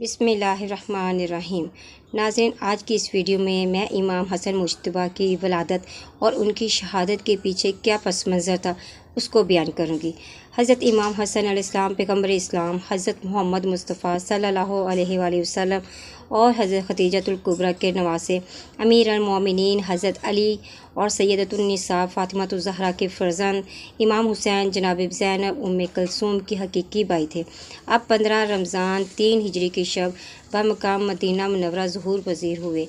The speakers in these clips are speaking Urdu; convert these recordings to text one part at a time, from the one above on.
بسم اللہ الرحمن الرحیم۔ ناظرین، آج کی اس ویڈیو میں امام حسن مجتبیٰ کی ولادت اور ان کی شہادت کے پیچھے کیا پس منظر تھا اس کو بیان کروں گی۔ حضرت امام حسن علیہ السلام پیغمبر اسلام حضرت محمد مصطفیٰ صلی اللہ علیہ وآلہ وسلم اور حضرت خدیجۃ الکبریٰ کے نواسے، امیر المومنین حضرت علی اور سیدۃ النساء فاطمہ الزہرا کے فرزند امام حسین جناب زینب ام کلثوم کی حقیقی بھائی تھے۔ اب 15 رمضان 3 ہجری کی شب بمقام مدینہ منورہ ظہور پذیر ہوئے۔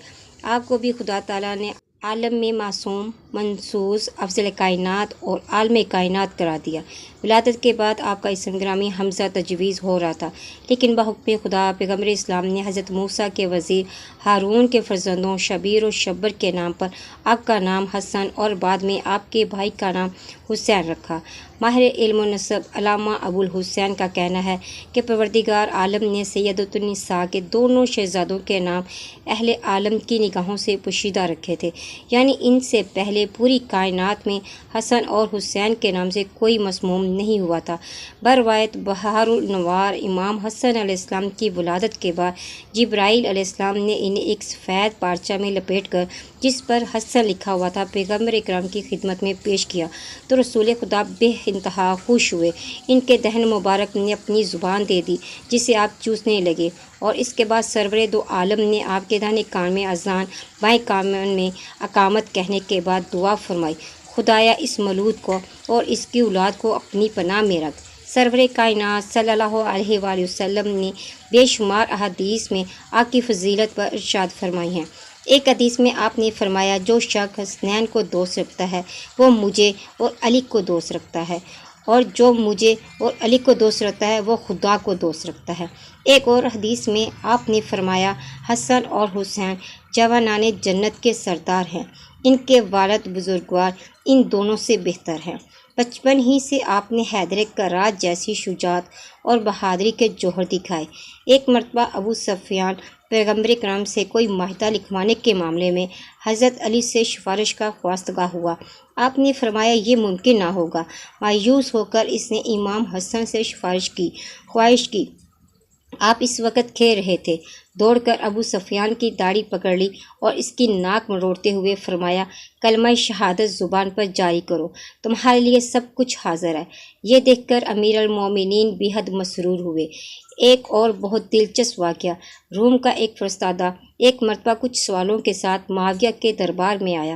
آپ کو بھی خدا تعالیٰ نے عالم میں معصوم، منصوص، افضل کائنات اور عالم کائنات قرار دیا۔ ولادت کے بعد آپ کا اسم گرامی حمزہ تجویز ہو رہا تھا، لیکن بحکم خدا پیغمبر اسلام نے حضرت موسیٰ کے وزیر ہارون کے فرزندوں شبیر و شبر کے نام پر آپ کا نام حسن اور بعد میں آپ کے بھائی کا نام حسین رکھا۔ ماہر علم و نسب علامہ ابو الحسین کا کہنا ہے کہ پروردگار عالم نے سیدۃ النساء کے دونوں شہزادوں کے نام اہل عالم کی نگاہوں سے پوشیدہ رکھے تھے، یعنی ان سے پہلے پوری کائنات میں حسن اور حسین کے نام سے کوئی مسموم نہیں ہوا تھا۔ بروایت بہار الانوار امام حسن علیہ السلام کی ولادت کے بعد جبرائیل علیہ السلام نے انہیں ایک سفید پارچہ میں لپیٹ کر جس پر حسن لکھا ہوا تھا پیغمبر اکرام کی خدمت میں پیش کیا تو رسول خدا بے انتہا خوش ہوئے۔ ان کے دہن مبارک نے اپنی زبان دے دی جسے آپ چوسنے لگے، اور اس کے بعد سرور دو عالم نے آپ کے داہنے کان میں اذان، بائیں کان میں اقامت کہنے کے بعد دعا فرمائی، خدایا اس مولود کو اور اس کی اولاد کو اپنی پناہ میں رکھ۔ سرور کائنات صلی اللہ علیہ وآلہ وسلم نے بے شمار احادیث میں آپ کی فضیلت پر ارشاد فرمائی ہیں۔ ایک حدیث میں آپ نے فرمایا، جو شخص حسنین کو دوست رکھتا ہے وہ مجھے اور علی کو دوست رکھتا ہے، اور جو مجھے اور علی کو دوست رکھتا ہے وہ خدا کو دوست رکھتا ہے۔ ایک اور حدیث میں آپ نے فرمایا، حسن اور حسین جوانان جنت کے سردار ہیں، ان کے والد بزرگوار ان دونوں سے بہتر ہیں۔ بچپن ہی سے آپ نے حیدر کرات جیسی شجاعت اور بہادری کے جوہر دکھائے۔ ایک مرتبہ ابو سفیان پیغمبر کرام سے کوئی معاہدہ لکھوانے کے معاملے میں حضرت علی سے سفارش کا خواستگار ہوا۔ آپ نے فرمایا، یہ ممکن نہ ہوگا۔ مایوس ہو کر اس نے امام حسن سے خواہش کی۔ آپ اس وقت کھیل رہے تھے۔ دوڑ کر ابو سفیان کی داڑھی پکڑ لی اور اس کی ناک مروڑتے ہوئے فرمایا، کلمہ شہادت زبان پر جاری کرو، تمہارے لیے سب کچھ حاضر ہے۔ یہ دیکھ کر امیر المومنین بے حد مسرور ہوئے۔ ایک اور بہت دلچسپ واقعہ، روم کا ایک فرستادہ ایک مرتبہ کچھ سوالوں کے ساتھ معاویہ کے دربار میں آیا۔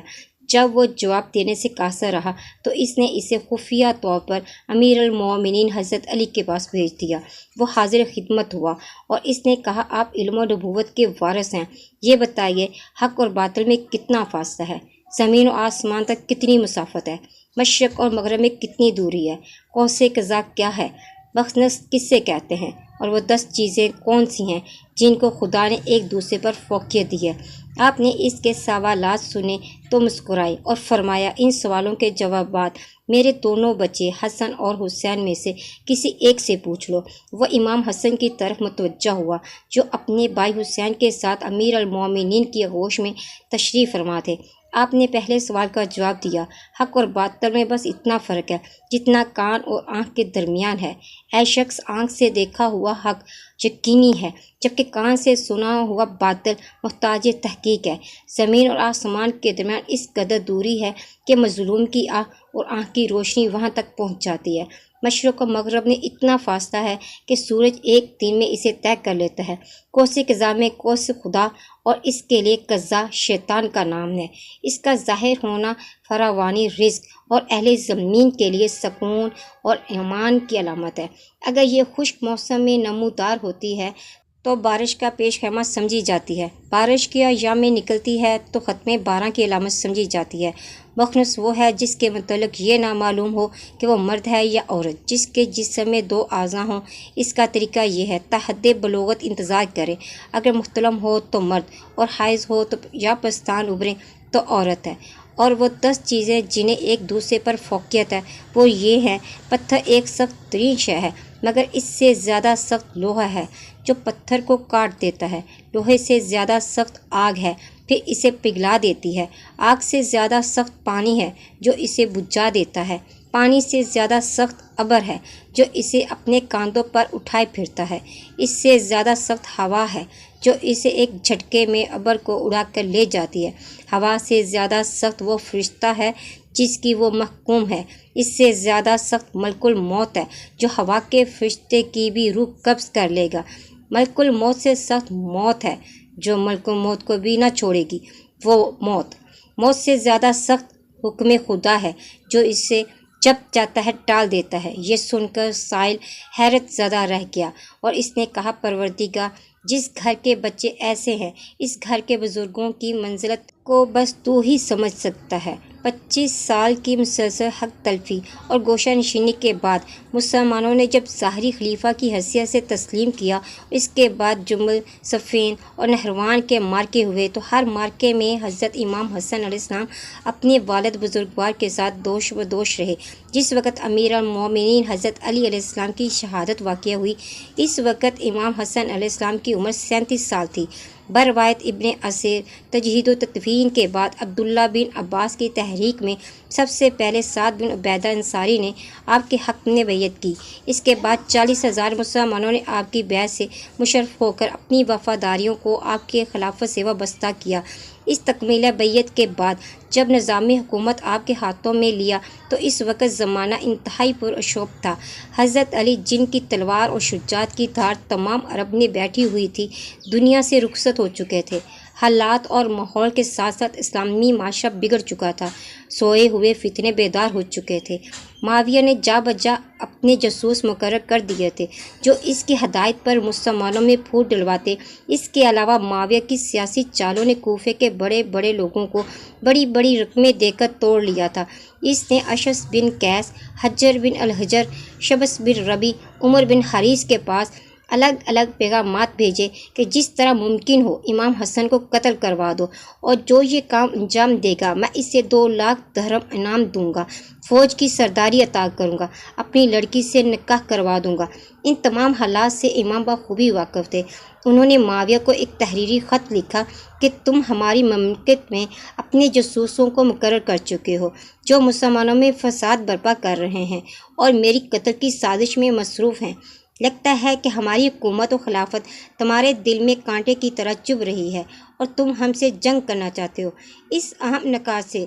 جب وہ جواب دینے سے قاصر رہا تو اس نے اسے خفیہ طور پر امیر المومنین حضرت علی کے پاس بھیج دیا۔ وہ حاضر خدمت ہوا اور اس نے کہا، آپ علم و نبوت کے وارث ہیں، یہ بتائیے حق اور باطل میں کتنا فاصلہ ہے؟ زمین و آسمان تک کتنی مسافت ہے؟ مشرق اور مغرب میں کتنی دوری ہے؟ قوس قزح کیا ہے؟ بخنس کس سے کہتے ہیں؟ اور وہ 10 چیزیں کون سی ہیں جن کو خدا نے ایک دوسرے پر فوقیت دی ہے؟ آپ نے اس کے سوالات سنے تو مسکرائے اور فرمایا، ان سوالوں کے جوابات میرے دونوں بچے حسن اور حسین میں سے کسی ایک سے پوچھ لو۔ وہ امام حسن کی طرف متوجہ ہوا جو اپنے بھائی حسین کے ساتھ امیر المومنین کی آغوش میں تشریف فرما تھے۔ آپ نے پہلے سوال کا جواب دیا، حق اور باطل میں بس اتنا فرق ہے جتنا کان اور آنکھ کے درمیان ہے۔ اے شخص، آنکھ سے دیکھا ہوا حق یقینی ہے، جبکہ کان سے سنا ہوا باطل محتاج تحقیق ہے۔ زمین اور آسمان کے درمیان اس قدر دوری ہے کہ مظلوم کی آنکھ اور آنکھ کی روشنی وہاں تک پہنچ جاتی ہے۔ مشرق و مغرب میں اتنا فاصلہ ہے کہ سورج ایک دن میں اسے طے کر لیتا ہے۔ قوس قزح میں قوس خدا اور اس کے لیے قزح شیطان کا نام ہے۔ اس کا ظاہر ہونا فراوانی رزق اور اہل زمین کے لیے سکون اور ایمان کی علامت ہے۔ اگر یہ خشک موسم میں نمودار ہوتی ہے تو بارش کا پیش خیمہ سمجھی جاتی ہے، بارش کے ایام میں نکلتی ہے تو ختم باران کی علامت سمجھی جاتی ہے۔ مخنث وہ ہے جس کے متعلق یہ نہ معلوم ہو کہ وہ مرد ہے یا عورت، جس کے جسم میں 2 اعضاء ہوں۔ اس کا طریقہ یہ ہے، تحد بلوغت انتظار کرے، اگر محتلم ہو تو مرد اور حائض ہو تو یا پستان ابھرے تو عورت ہے۔ اور وہ 10 چیزیں جنہیں ایک دوسرے پر فوقیت ہے وہ یہ ہیں، پتھر ایک سخت ترین شے ہے مگر اس سے زیادہ سخت لوہا ہے جو پتھر کو کاٹ دیتا ہے، لوہے سے زیادہ سخت آگ ہے پھر اسے پگھلا دیتی ہے، آگ سے زیادہ سخت پانی ہے جو اسے بجھا دیتا ہے، پانی سے زیادہ سخت ابر ہے جو اسے اپنے کاندھوں پر اٹھائے پھرتا ہے، اس سے زیادہ سخت ہوا ہے جو اسے ایک جھٹکے میں ابر کو اڑا کر لے جاتی ہے۔ ہوا سے زیادہ سخت وہ فرشتہ ہے جس کی وہ محکوم ہے، اس سے زیادہ سخت ملک الموت ہے جو ہوا کے فرشتے کی بھی روح قبض کر لے گا۔ ملک الموت سے سخت موت ہے جو ملک الموت کو بھی نہ چھوڑے گی، وہ موت سے زیادہ سخت حکم خدا ہے جو اسے جب چاہتا ہے ٹال دیتا ہے۔ یہ سن کر سائل حیرت زدہ رہ گیا اور اس نے کہا، پروردگار، جس گھر کے بچے ایسے ہیں، اس گھر کے بزرگوں کی منزلت کو بس تو ہی سمجھ سکتا ہے۔ 25 سال کی مسلسل حق تلفی اور گوشہ نشینی کے بعد مسلمانوں نے جب ظاہری خلیفہ کی حیثیت سے تسلیم کیا، اس کے بعد جمل، صفین اور نہروان کے مارکے ہوئے، تو ہر مارکے میں حضرت امام حسن علیہ السلام اپنے والد بزرگوار کے ساتھ دوش بدوش رہے۔ جس وقت امیر المومنین حضرت علی علیہ السلام کی شہادت واقع ہوئی، اس وقت امام حسن علیہ السلام کی عمر 37 سال تھی۔ بروایت ابن اسیر، تجہید و تدفین کے بعد عبداللہ بن عباس کی تحریک میں سب سے پہلے سعد بن عبیدہ انصاری نے آپ کے حق میں بیعت کی۔ اس کے بعد 40,000 مسلمانوں نے آپ کی بیعت سے مشرف ہو کر اپنی وفاداریوں کو آپ کے خلافت سے وابستہ کیا۔ اس تکمیلہ بیعت کے بعد جب نظام حکومت آپ کے ہاتھوں میں لیا تو اس وقت زمانہ انتہائی پرشوب تھا۔ حضرت علی، جن کی تلوار اور شجاعت کی دھار تمام عرب میں بیٹھی ہوئی تھی، دنیا سے رخصت ہو چکے تھے۔ حالات اور ماحول کے ساتھ ساتھ اسلامی معاشرہ بگڑ چکا تھا، سوئے ہوئے فتنے بیدار ہو چکے تھے۔ معاویہ نے جا بجا اپنے جاسوس مقرر کر دیے تھے جو اس کی ہدایت پر مسلمانوں میں پھوٹ ڈلواتے۔ اس کے علاوہ معاویہ کی سیاسی چالوں نے کوفے کے بڑے بڑے لوگوں کو بڑی بڑی رقمیں دے کر توڑ لیا تھا۔ اس نے اشعث بن قیس، حجر بن الحجر، شبس بن ربی، عمر بن حریث کے پاس الگ الگ پیغامات بھیجے کہ جس طرح ممکن ہو امام حسن کو قتل کروا دو، اور جو یہ کام انجام دے گا میں اسے 2 لاکھ درہم انعام دوں گا، فوج کی سرداری عطا کروں گا، اپنی لڑکی سے نکاح کروا دوں گا۔ ان تمام حالات سے امام بخوبی واقف تھے۔ انہوں نے معاویہ کو ایک تحریری خط لکھا کہ تم ہماری مملکت میں اپنے جاسوسوں کو مقرر کر چکے ہو جو مسلمانوں میں فساد برپا کر رہے ہیں اور میری قتل کی سازش میں مصروف ہیں۔ لگتا ہے کہ ہماری حکومت و خلافت تمہارے دل میں کانٹے کی طرح چبھ رہی ہے اور تم ہم سے جنگ کرنا چاہتے ہو۔ اس اہم نکات سے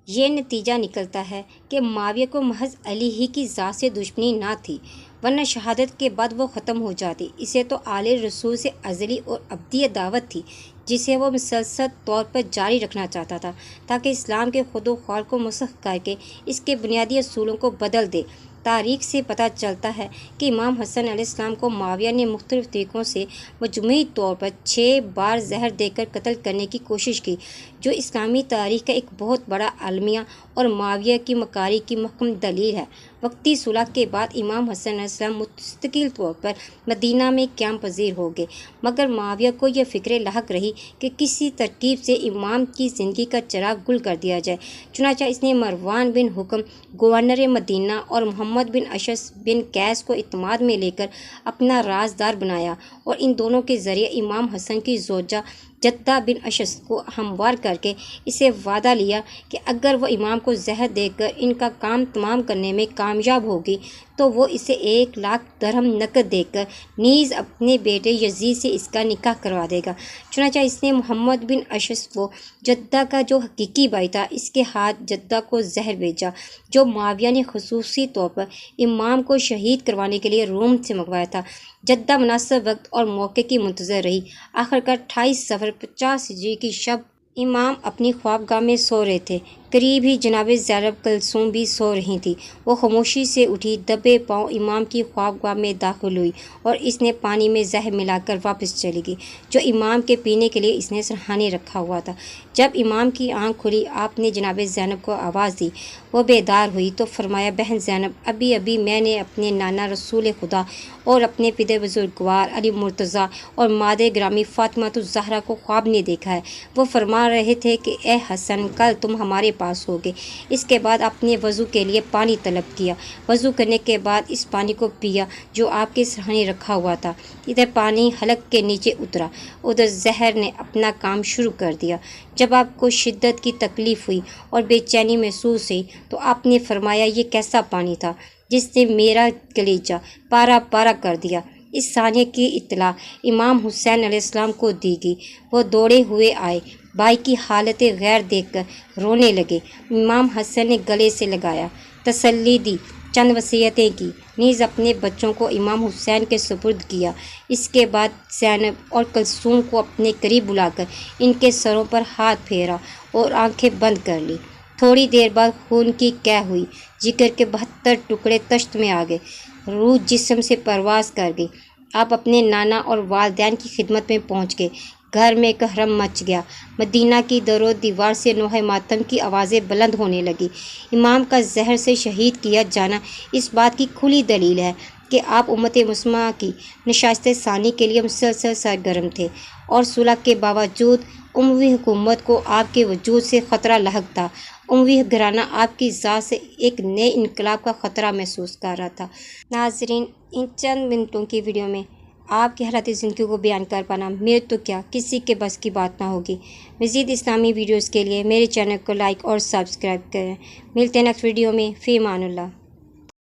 یہ نتیجہ نکلتا ہے کہ معاویہ کو محض علی ہی کی ذات سے دشمنی نہ تھی، ورنہ شہادت کے بعد وہ ختم ہو جاتی۔ اسے تو آل رسول سے ازلی اور ابدی دعوت تھی جسے وہ مسلسل طور پر جاری رکھنا چاہتا تھا تاکہ اسلام کے خود و خال کو مسخ کر کے اس کے بنیادی اصولوں کو بدل دے۔ تاریخ سے پتہ چلتا ہے کہ امام حسن علیہ السلام کو معاویہ نے مختلف طریقوں سے مجموعی طور پر 6 بار زہر دے کر قتل کرنے کی کوشش کی، جو اسلامی تاریخ کا ایک بہت بڑا المیہ اور معاویہ کی مکاری کی محکم دلیل ہے۔ وقتی صلح کے بعد امام حسن علیہ السلام مستقل طور پر مدینہ میں قیام پذیر ہو گئے، مگر معاویہ کو یہ فکر لاحق رہی کہ کسی ترکیب سے امام کی زندگی کا چراغ گل کر دیا جائے۔ چنانچہ اس نے مروان بن حکم، گورنر مدینہ، اور محمد بن اشعث بن قیس کو اعتماد میں لے کر اپنا رازدار بنایا، اور ان دونوں کے ذریعے امام حسن کی زوجہ جدہ بن اشعث کو ہموار کر کے اسے وعدہ لیا کہ اگر وہ امام کو زہر دے کر ان کا کام تمام کرنے میں کامیاب ہوگی تو وہ اسے 1 لاکھ درہم نقد دے کر نیز اپنے بیٹے یزید سے اس کا نکاح کروا دے گا۔ چنانچہ اس نے محمد بن اشعث کو، جدہ کا جو حقیقی بھائی تھا، اس کے ہاتھ جدہ کو زہر بھیجا جو معاویہ نے خصوصی طور پر امام کو شہید کروانے کے لیے روم سے منگوایا تھا۔ جدہ مناسب وقت اور موقع کی منتظر رہی۔ آخرکار 28 صفر 50 ہجری کی شب امام اپنی خوابگاہ میں سو رہے تھے۔ قریب ہی جناب زینب کلثوم بھی سو رہی تھیں۔ وہ خاموشی سے اٹھی، دبے پاؤں امام کی خوابگاہ میں داخل ہوئی اور اس نے پانی میں زہر ملا کر واپس چلی گئی جو امام کے پینے کے لیے اس نے سرہانے رکھا ہوا تھا۔ جب امام کی آنکھ کھلی، آپ نے جناب زینب کو آواز دی۔ وہ بیدار ہوئی تو فرمایا، بہن زینب، ابھی ابھی میں نے اپنے نانا رسول خدا اور اپنے پدر بزرگوار علی مرتضیٰ اور مادر گرامی فاطمہ الزہرا کو خواب میں دیکھا ہے۔ وہ فرما رہے تھے کہ اے حسن، کل تم ہمارے پاس ہو گئے۔ اس کے بعد آپ نے وضو کے لیے پانی طلب کیا۔ وضو کرنے کے بعد اس پانی کو پیا جو آپ کے سامنے رکھا ہوا تھا۔ ادھر پانی حلق کے نیچے اترا، ادھر زہر نے اپنا کام شروع کر دیا۔ جب آپ کو شدت کی تکلیف ہوئی اور بے چینی محسوس ہوئی تو آپ نے فرمایا یہ کیسا پانی تھا جس نے میرا کلیجہ پارا پارا کر دیا۔ اس سانحے کی اطلاع امام حسین علیہ السلام کو دی گئی۔ وہ دوڑے ہوئے آئے، بھائی کی حالت غیر دیکھ کر رونے لگے۔ امام حسن نے گلے سے لگایا، تسلی دی، چند وصیتیں کی، نیز اپنے بچوں کو امام حسین کے سپرد کیا۔ اس کے بعد زینب اور کلثوم کو اپنے قریب بلا کر ان کے سروں پر ہاتھ پھیرا اور آنکھیں بند کر لی۔ تھوڑی دیر بعد خون کی قے ہوئی، جگر کے 72 ٹکڑے تشت میں آ گئے، روح جسم سے پرواز کر گئی۔ آپ اپنے نانا اور والدین کی خدمت میں پہنچ گئے۔ گھر میں ایک حرم مچ گیا۔ مدینہ کی در و دیوار سے نوحہ ماتم کی آوازیں بلند ہونے لگی۔ امام کا زہر سے شہید کیا جانا اس بات کی کھلی دلیل ہے کہ آپ امت مسلمہ کی نشست ثانی کے لیے مسلسل سرگرم تھے، اور صلح کے باوجود اموی حکومت کو آپ کے وجود سے خطرہ لاحق تھا۔ اموی گھرانہ آپ کی ذات سے ایک نئے انقلاب کا خطرہ محسوس کر رہا تھا۔ ناظرین، ان چند منٹوں کی ویڈیو میں آپ کی حالات زندگی کو بیان کر پانا میرے تو کیا کسی کے بس کی بات نہ ہوگی۔ مزید اسلامی ویڈیوز کے لیے میرے چینل کو لائک اور سبسکرائب کریں۔ ملتے ہیں نیکسٹ ویڈیو میں، فی امان اللہ۔